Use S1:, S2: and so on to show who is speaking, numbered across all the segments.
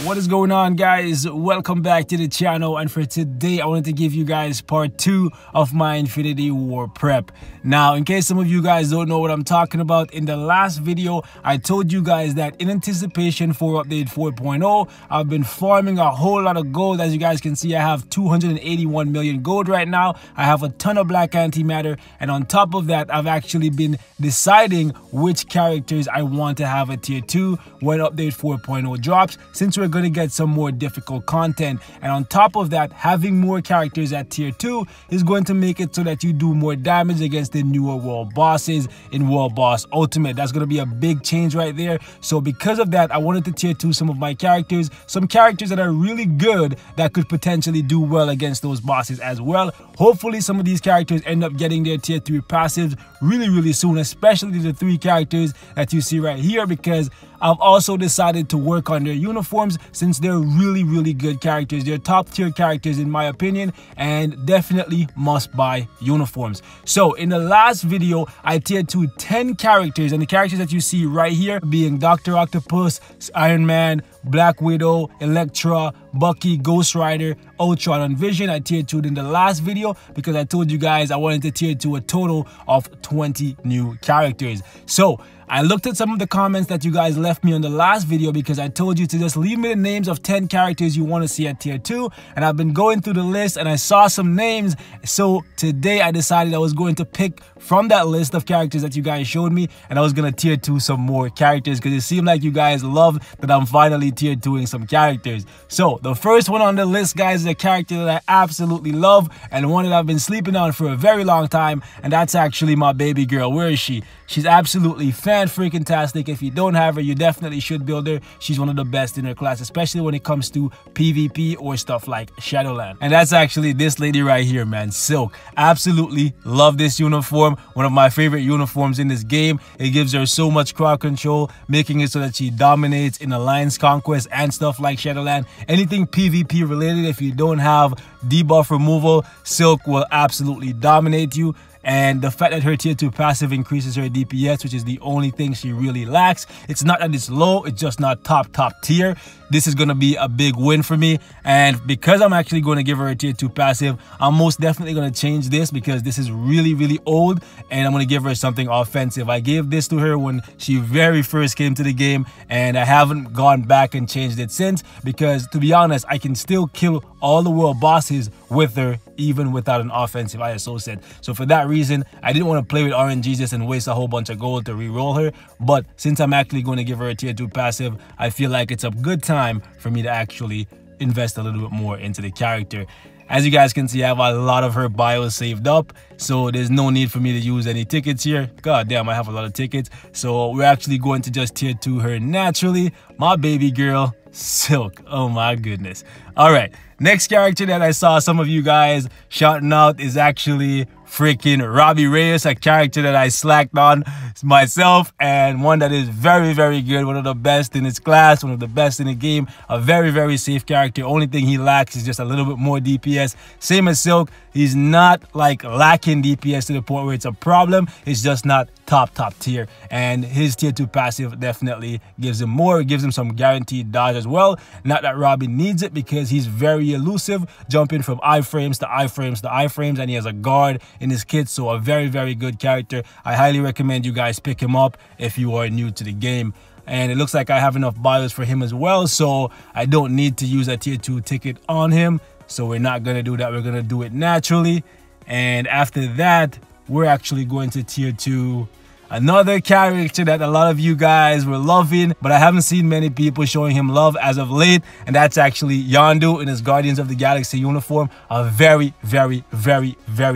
S1: What is going on, guys? Welcome back to the channel, and for today I wanted to give you guys part 2 of my Infinity War prep. Now, in case some of you guys don't know what I'm talking about, in the last video I told you guys that in anticipation for update 4.0 I've been farming a whole lot of gold. As you guys can see, I have 281 million gold right now. I have a ton of black antimatter, and on top of that I've actually been deciding which characters I want to have at tier 2 when update 4.0 drops, since we're going to get some more difficult content. And on top of that, having more characters at tier 2 is going to make it so that you do more damage against the newer world bosses in World Boss Ultimate. That's going to be a big change right there. So because of that, I wanted to tier 2 some of my characters, some characters that are really good that could potentially do well against those bosses as well. Hopefully some of these characters end up getting their tier 3 passives really soon, especially the 3 characters that you see right here, because I've also decided to work on their uniforms, since they're really good characters. They're top tier characters in my opinion, and definitely must buy uniforms. So in the last video I tiered to 10 characters, and the characters that you see right here being Dr. Octopus, Iron Man, Black Widow, Elektra, Bucky, Ghost Rider, Ultron, and Vision. I tiered to it in the last video because I told you guys I wanted to tier to a total of 20 new characters. So I looked at some of the comments that you guys left me on the last video, because I told you to just leave me the names of 10 characters you want to see at tier 2, and I've been going through the list and I saw some names. So today I decided I was going to pick from that list of characters that you guys showed me, and I was going to tier 2 some more characters, because it seemed like you guys love that I'm finally tier 2ing some characters. So the first one on the list, guys, is a character that I absolutely love, and one that I've been sleeping on for a very long time, and that's actually my baby girl. Where is she? She's absolutely fan-freaking-tastic. If you don't have her, you definitely should build her. She's one of the best in her class, especially when it comes to PvP or stuff like Shadowland. And that's actually this lady right here, man. Silk. Absolutely love this uniform. One of my favorite uniforms in this game. It gives her so much crowd control, making it so that she dominates in Alliance Conquest and stuff like Shadowland. Anything PvP related, if you don't have debuff removal, Silk will absolutely dominate you. And the fact that her tier 2 passive increases her DPS, which is the only thing she really lacks. It's not that it's low, it's just not top tier. This is going to be a big win for me, and because I'm actually going to give her a tier 2 passive, I'm most definitely going to change this, because this is really old, and I'm going to give her something offensive. I gave this to her when she very first came to the game, and I haven't gone back and changed it since, because to be honest, I can still kill all the world bosses with her even without an offensive ISO set. So for that reason, I didn't want to play with RNGs and waste a whole bunch of gold to re-roll her, but since I'm actually going to give her a tier 2 passive, I feel like it's a good time for me to actually invest a little bit more into the character. As you guys can see, I have a lot of her bios saved up, so there's no need for me to use any tickets here. God damn, I have a lot of tickets. So we're actually going to just tier 2 her naturally. My baby girl, Silk. Oh my goodness. All right, next character that I saw some of you guys shouting out is actually freaking Robbie Reyes, a character that I slacked on myself, and one that is very good, one of the best in his class, one of the best in the game, a very safe character. Only thing he lacks is just a little bit more DPS. Same as Silk, he's not like lacking DPS to the point where it's a problem, it's just not top tier, and his tier 2 passive definitely gives him more. It gives him some guaranteed dodge as well. Not that Robbie needs it, because he's very elusive, jumping from iframes to iframes to iframes, and he has a guard in his kit, so a very good character. I highly recommend you guys pick him up if you are new to the game. And it looks like I have enough bios for him as well, so I don't need to use a tier 2 ticket on him. So we're not gonna do that, we're gonna do it naturally. And after that, we're actually going to tier 2 another character that a lot of you guys were loving, but I haven't seen many people showing him love as of late, and that's actually Yondu in his Guardians of the Galaxy uniform. A very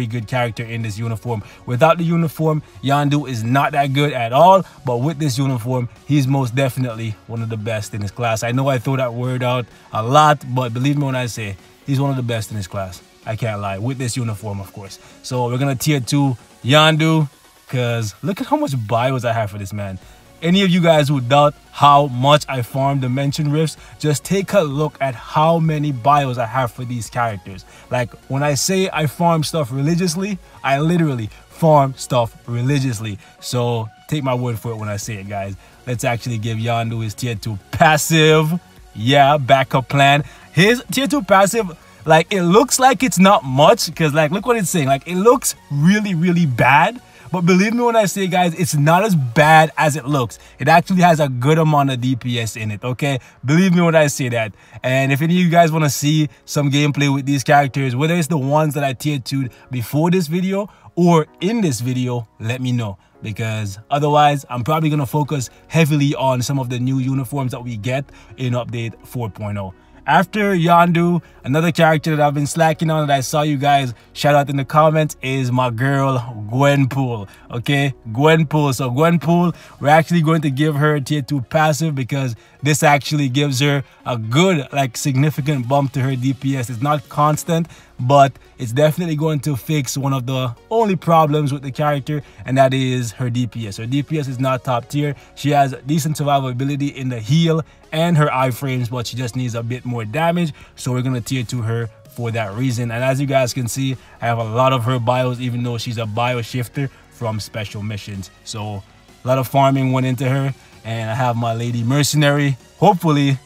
S1: good character in this uniform. Without the uniform, Yondu is not that good at all, but with this uniform, he's most definitely one of the best in his class. I know I throw that word out a lot, but believe me when I say he's one of the best in his class. I can't lie, with this uniform, of course. So we're gonna tier 2 Yondu, because look at how much bios I have for this man. Any of you guys who doubt how much I farm Dimension Rifts, just take a look at how many bios I have for these characters. Like, when I say I farm stuff religiously, I literally farm stuff religiously. So take my word for it when I say it, guys. Let's actually give Yondu his tier 2 passive. Yeah, backup plan. His tier 2 passive, like, it looks like it's not much because, like, look what it's saying. Like, it looks really, really bad. But believe me when I say, guys, it's not as bad as it looks. It actually has a good amount of DPS in it, okay? Believe me when I say that. And if any of you guys want to see some gameplay with these characters, whether it's the ones that I tier 2'd before this video or in this video, let me know. Because otherwise, I'm probably going to focus heavily on some of the new uniforms that we get in update 4.0. After Yondu, another character that I've been slacking on that I saw you guys shout out in the comments is my girl Gwenpool. Okay, Gwenpool. So Gwenpool, we're actually going to give her a tier 2 passive because this actually gives her a good, like, significant bump to her DPS. It's not constant, but it's definitely going to fix one of the only problems with the character, and that is her DPS. Her DPS is not top tier. She has decent survivability in the heal and her iframes, but she just needs a bit more damage, so we're going to tier 2 her for that reason. And as you guys can see, I have a lot of her bios, even though she's a bio shifter from special missions. So a lot of farming went into her, and I have my lady mercenary. Hopefully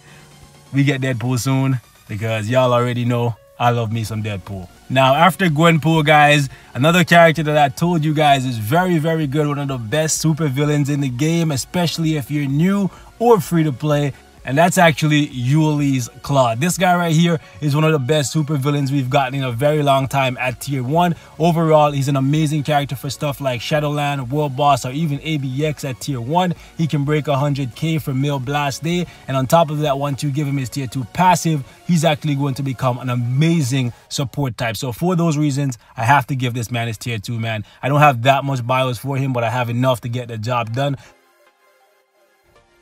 S1: we get Deadpool soon, because y'all already know I love me some Deadpool. Now, after Gwenpool, guys, another character that I told you guys is very, very good. One of the best super villains in the game, especially if you're new or free to play. And that's actually Ulysses Klaw. This guy right here is one of the best super villains we've gotten in a very long time at tier 1. Overall, he's an amazing character for stuff like Shadowland, World Boss, or even ABX at tier 1. He can break 100k for Mill Blast Day. And on top of that, once you give him his tier 2 passive, he's actually going to become an amazing support type. So for those reasons, I have to give this man his tier 2, man. I don't have that much bios for him, but I have enough to get the job done.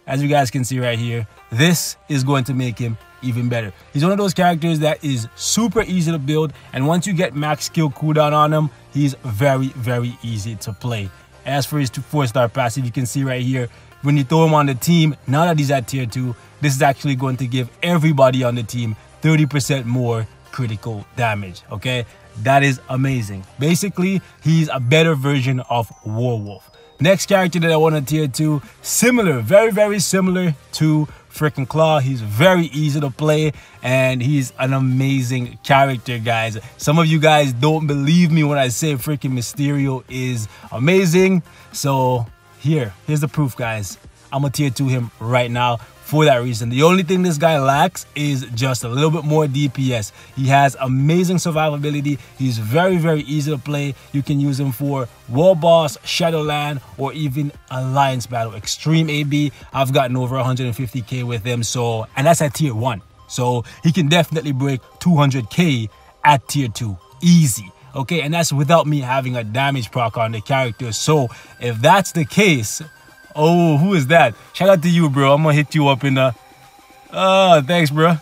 S1: As you guys can see right here, this is going to make him even better. He's one of those characters that is super easy to build, and once you get max skill cooldown on him, he's very, very easy to play. As for his 4-star passive, you can see right here, when you throw him on the team, now that he's at tier 2, this is actually going to give everybody on the team 30% more critical damage, okay? That is amazing. Basically, he's a better version of Werewolf. Next character that I want to tier 2, similar, very, very similar to freaking Klaw. He's very easy to play, and he's an amazing character, guys. Some of you guys don't believe me when I say freaking Mysterio is amazing. So here's the proof, guys. I'm gonna tier 2 him right now for that reason. The only thing this guy lacks is just a little bit more DPS. He has amazing survivability. He's very, very easy to play. You can use him for World Boss, Shadowland, or even Alliance Battle. Extreme AB, I've gotten over 150k with him. So, and that's at tier 1. So he can definitely break 200k at tier 2. Easy. Okay, and that's without me having a damage proc on the character. So if that's the case, oh, who is that? Shout out to you, bro. I'm gonna hit you up in the... Oh, thanks, bro.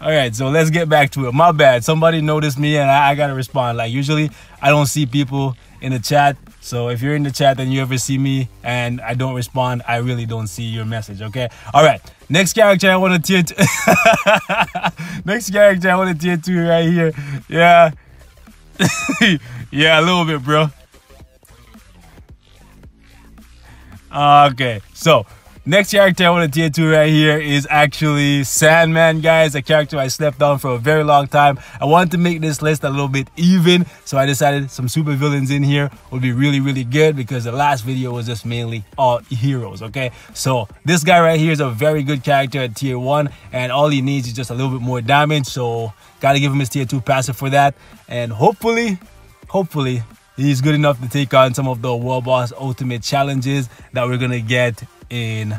S1: Alright, so let's get back to it. My bad. Somebody noticed me and I gotta respond. Like, usually I don't see people in the chat. So if you're in the chat and you ever see me and I don't respond, I really don't see your message, okay? Alright, next character I want to tier 2. Next character I want to tier 2 right here. Yeah. Yeah, a little bit, bro. Okay, so next character I want to tier 2 right here is actually Sandman, guys. A character I slept on for a very long time. I wanted to make this list a little bit even, so I decided some super villains in here would be really, really good because the last video was just mainly all heroes, okay? So this guy right here is a very good character at tier 1, and all he needs is just a little bit more damage, so gotta give him his tier 2 passive for that, and hopefully, he's good enough to take on some of the World Boss Ultimate challenges that we're going to get in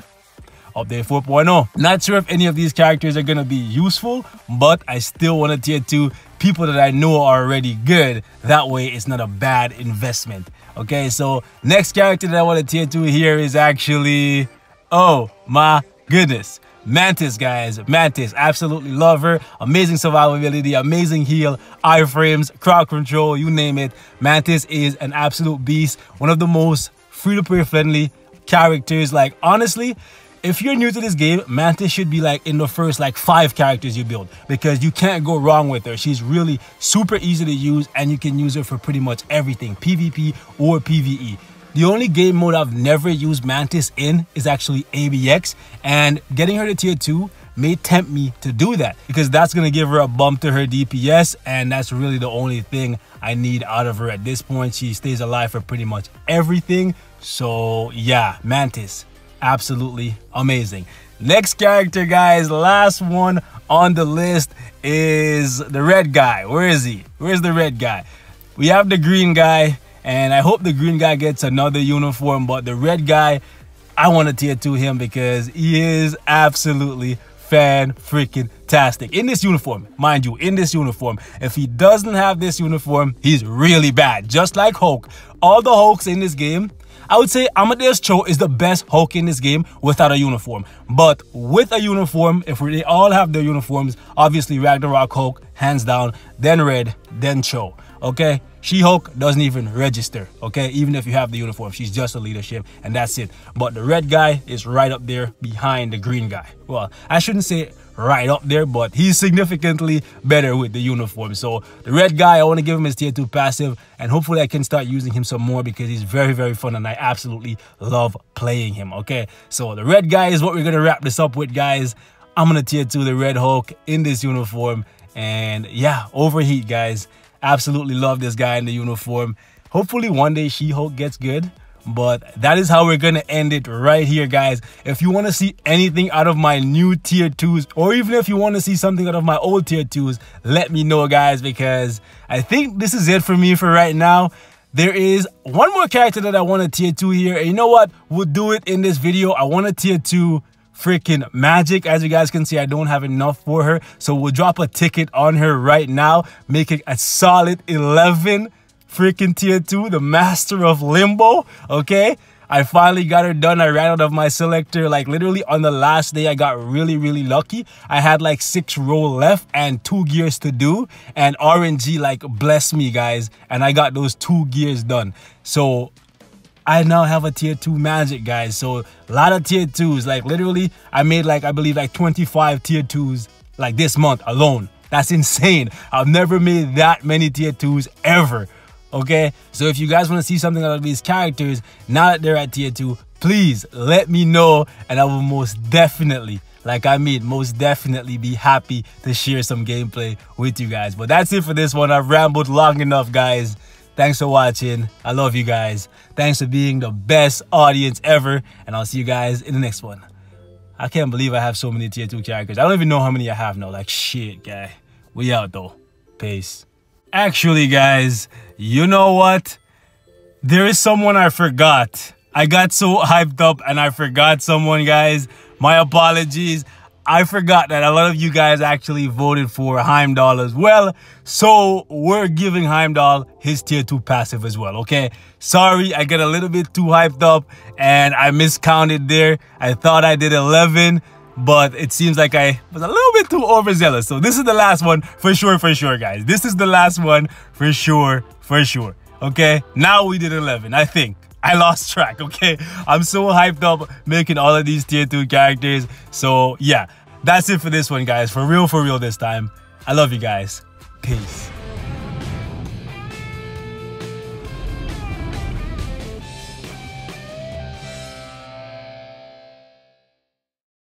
S1: update 4.0. Not sure if any of these characters are going to be useful, but I still want to tier 2 people that I know are already good. That way, it's not a bad investment. Okay, so next character that I want to tier 2 here is actually... Oh, my goodness. Mantis, guys. Mantis, absolutely love her. Amazing survivability, amazing heal, iframes, crowd control, you name it. Mantis is an absolute beast. One of the most free-to-play friendly characters. Like, honestly, if you're new to this game, Mantis should be like in the first like 5 characters you build, because you can't go wrong with her. She's really super easy to use, and you can use her for pretty much everything, PvP or PvE. The only game mode I've never used Mantis in is actually ABX, and getting her to tier 2 may tempt me to do that because that's going to give her a bump to her DPS, and that's really the only thing I need out of her at this point. She stays alive for pretty much everything. So yeah, Mantis, absolutely amazing. Next character, guys, last one on the list is the red guy. Where is he? Where's the red guy? We have the green guy, and I hope the green guy gets another uniform, but the red guy, I want to tier 2 him because he is absolutely fan-freaking-tastic. In this uniform, mind you, in this uniform, if he doesn't have this uniform, he's really bad. Just like Hulk. All the Hulks in this game, I would say Amadeus Cho is the best Hulk in this game without a uniform. But with a uniform, if they all have their uniforms, obviously Ragnarok Hulk, hands down, then Red, then Cho. Okay? She-Hulk doesn't even register, okay? Even if you have the uniform, she's just a leadership, and that's it. But the red guy is right up there behind the green guy. Well, I shouldn't say right up there, but he's significantly better with the uniform. So the red guy, I want to give him his tier 2 passive, and hopefully I can start using him some more because he's very, very fun, and I absolutely love playing him, okay? So the red guy is what we're going to wrap this up with, guys. I'm going to tier 2 the Red Hulk in this uniform, and yeah, Overheat, guys. Absolutely love this guy in the uniform. Hopefully one day She-Hulk gets good, but that is how we're gonna end it right here, guys. If you want to see anything out of my new tier 2s, or even if you want to see something out of my old tier 2s, let me know, guys, because I think this is it for me for right now. There is one more character that I want to tier 2 here, and you know what, we'll do it in this video. I want to tier 2 freaking Magic. As you guys can see, I don't have enough for her, so we'll drop a ticket on her right now, making a solid 11 freaking tier 2, the Master of Limbo. Okay, I finally got her done. I ran out of my selector like literally on the last day. I got really lucky. I had like 6 roll left and 2 gears to do, and RNG like blessed me, guys, and I got those 2 gears done. So I now have a tier 2 Magic, guys. So a lot of tier 2s. Like literally, I made like, I believe like 25 tier 2s like this month alone. That's insane. I've never made that many tier 2s ever. Okay, so if you guys want to see something out of these characters now that they're at tier 2, please let me know, and I will most definitely, like I mean most definitely, be happy to share some gameplay with you guys. But that's it for this one. I've rambled long enough, guys. Thanks for watching. I love you guys. Thanks for being the best audience ever. And I'll see you guys in the next one. I can't believe I have so many tier 2 characters. I don't even know how many I have now. Like, shit, guy. We out, though. Peace. Actually, guys, you know what? There is someone I forgot. I got so hyped up and I forgot someone, guys. My apologies. I forgot that a lot of you guys actually voted for Heimdall as well. So we're giving Heimdall his tier 2 passive as well, okay? Sorry, I get a little bit too hyped up and I miscounted there. I thought I did 11, but it seems like I was a little bit too overzealous. So this is the last one for sure, guys. This is the last one for sure, okay? Now we did 11, I think. I lost track, okay? I'm so hyped up making all of these tier 2 characters. So yeah, that's it for this one, guys. For real this time. I love you guys. Peace.